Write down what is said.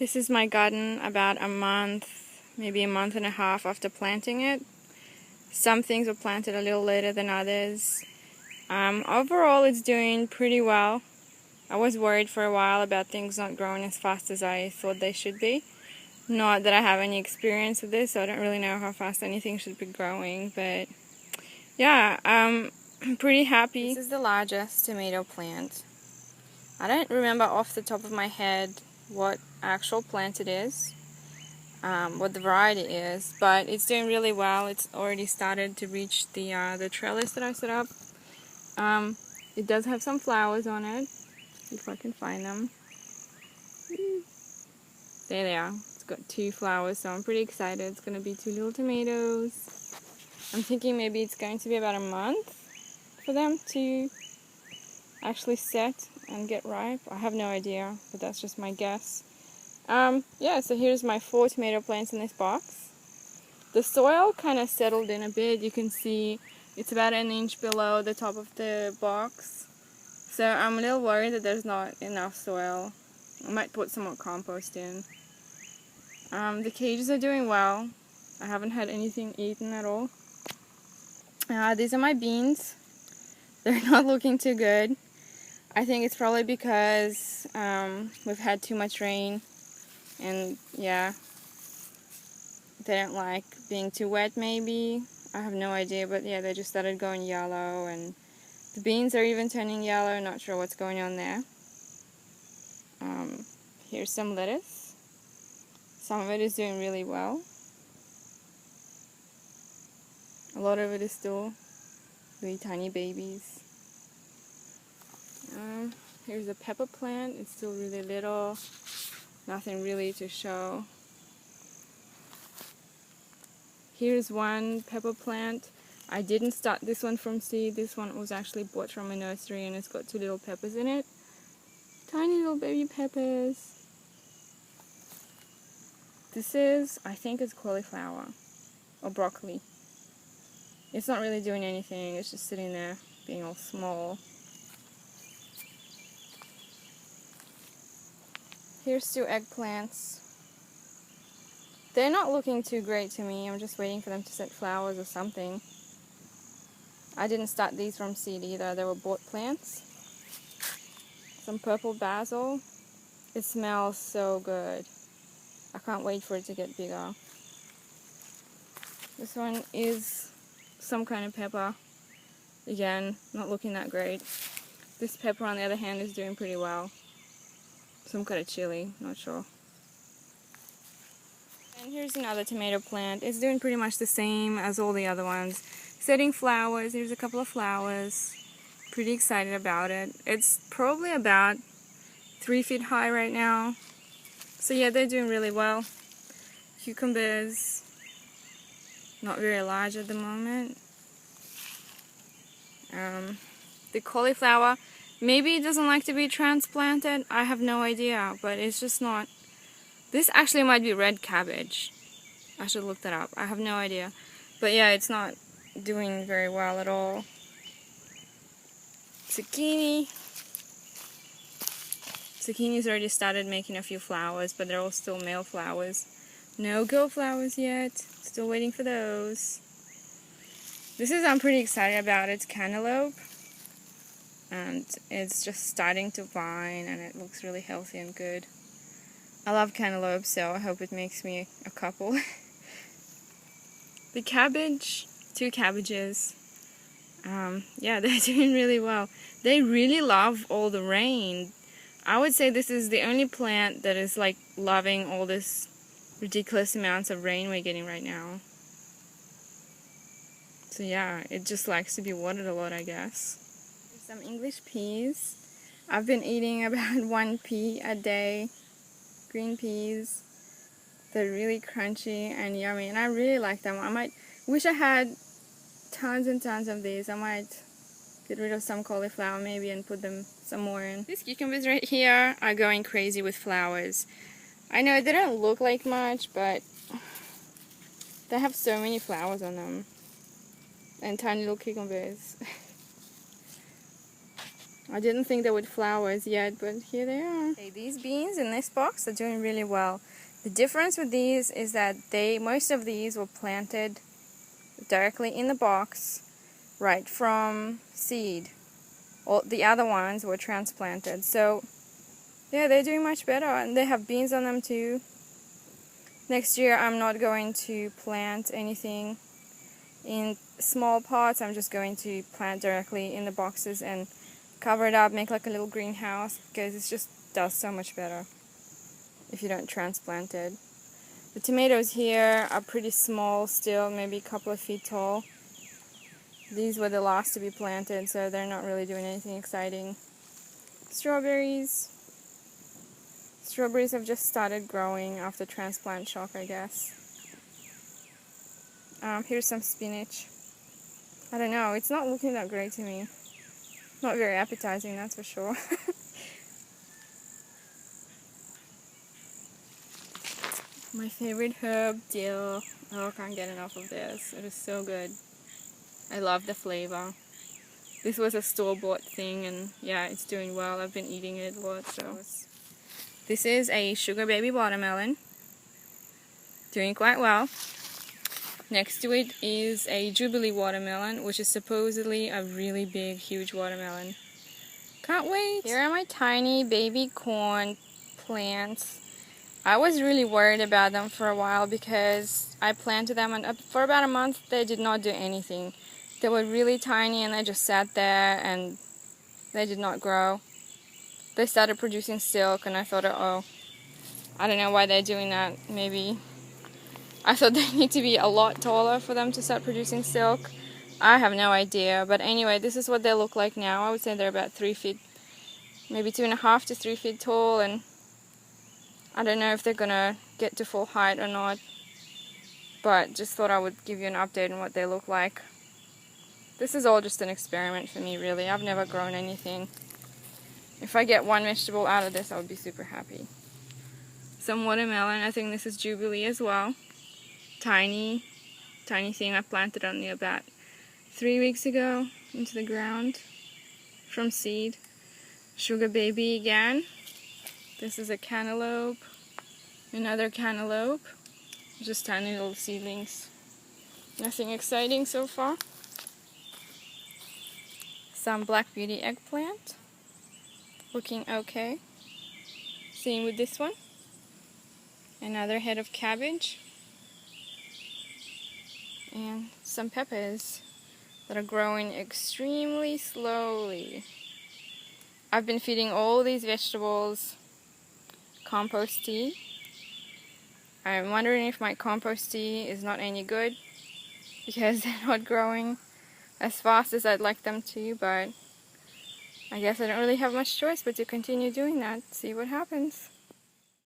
This is my garden about a month, maybe a month and a half after planting it. Some things were planted a little later than others. Overall, it's doing pretty well. I was worried for a while about things not growing as fast as I thought they should be. Not that I have any experience with this, so I don't really know how fast anything should be growing, but yeah, I'm pretty happy. This is the largest tomato plant. I don't remember off the top of my head what actual plant it is, what the variety is, but it's doing really well. It's already started to reach the trellis that I set up. It does have some flowers on it, if I can find them. There they are. It's got 2 flowers, so I'm pretty excited. It's going to be 2 little tomatoes. I'm thinking maybe it's going to be about a month for them to actually set and get ripe. I have no idea, but that's just my guess. Yeah, so here's my 4 tomato plants in this box. The soil kind of settled in a bit. You can see it's about an inch below the top of the box. So I'm a little worried that there's not enough soil. I might put some more compost in. The cages are doing well. I haven't had anything eaten at all. These are my beans. They're not looking too good. I think it's probably because we've had too much rain, and yeah, they don't like being too wet maybe. I have no idea, but yeah, they just started going yellow, and the beans are even turning yellow. Not sure what's going on there. Here's some lettuce. Some of it is doing really well. A lot of it is still really tiny babies. Here's a pepper plant. It's still really little. Nothing really to show. Here's one pepper plant. I didn't start this one from seed. This one was actually bought from a nursery, and it's got 2 little peppers in it. Tiny little baby peppers. This is, I think it's cauliflower or broccoli. It's not really doing anything. It's just sitting there being all small. Here's 2 eggplants. They're not looking too great to me. I'm just waiting for them to set flowers or something. I didn't start these from seed either. They were bought plants. Some purple basil. It smells so good. I can't wait for it to get bigger. This one is some kind of pepper. Again, not looking that great. This pepper, on the other hand, is doing pretty well. Some kind of chili, not sure. And here's another tomato plant. It's doing pretty much the same as all the other ones. Setting flowers. Here's a couple of flowers. Pretty excited about it. It's probably about 3 feet high right now. So yeah, they're doing really well. Cucumbers, not very large at the moment. The cauliflower, maybe it doesn't like to be transplanted. I have no idea, but it's just not. This actually might be red cabbage. I should look that up. I have no idea. But yeah, it's not doing very well at all. Zucchini. Zucchini's already started making a few flowers, but they're all still male flowers. No girl flowers yet. Still waiting for those. This is I'm pretty excited about. It's cantaloupe. And it's just starting to vine, and it looks really healthy and good. I love cantaloupe, so I hope it makes me a couple. The cabbage, 2 cabbages. Yeah, they're doing really well. They really love all the rain. I would say this is the only plant that is like loving all this ridiculous amounts of rain we're getting right now. So yeah, it just likes to be watered a lot, I guess. Some English peas. I've been eating about 1 pea a day. Green peas. They're really crunchy and yummy, and I really like them. I might wish I had tons and tons of these. I might get rid of some cauliflower maybe and put them some more in. These cucumbers right here are going crazy with flowers. I know they don't look like much, but they have so many flowers on them. And tiny little cucumbers. I didn't think they would flower as yet, but here they are. Okay, these beans in this box are doing really well. The difference with these is that most of these were planted directly in the box, right from seed. All the other ones were transplanted. So yeah, they're doing much better, and they have beans on them too. Next year I'm not going to plant anything in small pots. I'm just going to plant directly in the boxes and cover it up, make like a little greenhouse, because it just does so much better if you don't transplant it. The tomatoes here are pretty small still, maybe a couple of feet tall. These were the last to be planted, so they're not really doing anything exciting. Strawberries. Strawberries have just started growing after transplant shock, I guess. Here's some spinach. I don't know, it's not looking that great to me. Not very appetizing, that's for sure. My favorite herb, dill. Oh, I can't get enough of this. It is so good. I love the flavor. This was a store-bought thing, and yeah, it's doing well. I've been eating it a lot, so. This is a sugar baby watermelon. Doing quite well. Next to it is a Jubilee watermelon, which is supposedly a really big, huge watermelon. Can't wait! Here are my tiny baby corn plants. I was really worried about them for a while because I planted them, and for about a month they did not do anything. They were really tiny and they just sat there and they did not grow. They started producing silk, and I thought, oh, I don't know why they're doing that. Maybe I thought they need to be a lot taller for them to start producing silk. I have no idea, but anyway, this is what they look like now. I would say they're about 3 feet, maybe 2.5 to 3 feet tall, and I don't know if they're gonna get to full height or not, but just thought I would give you an update on what they look like. This is all just an experiment for me, really. I've never grown anything. If I get one vegetable out of this, I would be super happy. Some watermelon. I think this is Jubilee as well. Tiny thing. I planted only about 3 weeks ago into the ground from seed. Sugar baby again. This is a cantaloupe. Another cantaloupe. Just tiny little seedlings. Nothing exciting so far. Some black beauty eggplant. Looking okay. Same with this one. Another head of cabbage. And some peppers that are growing extremely slowly. I've been feeding all these vegetables compost tea. I'm wondering if my compost tea is not any good because they're not growing as fast as I'd like them to, but I guess I don't really have much choice but to continue doing that, see what happens.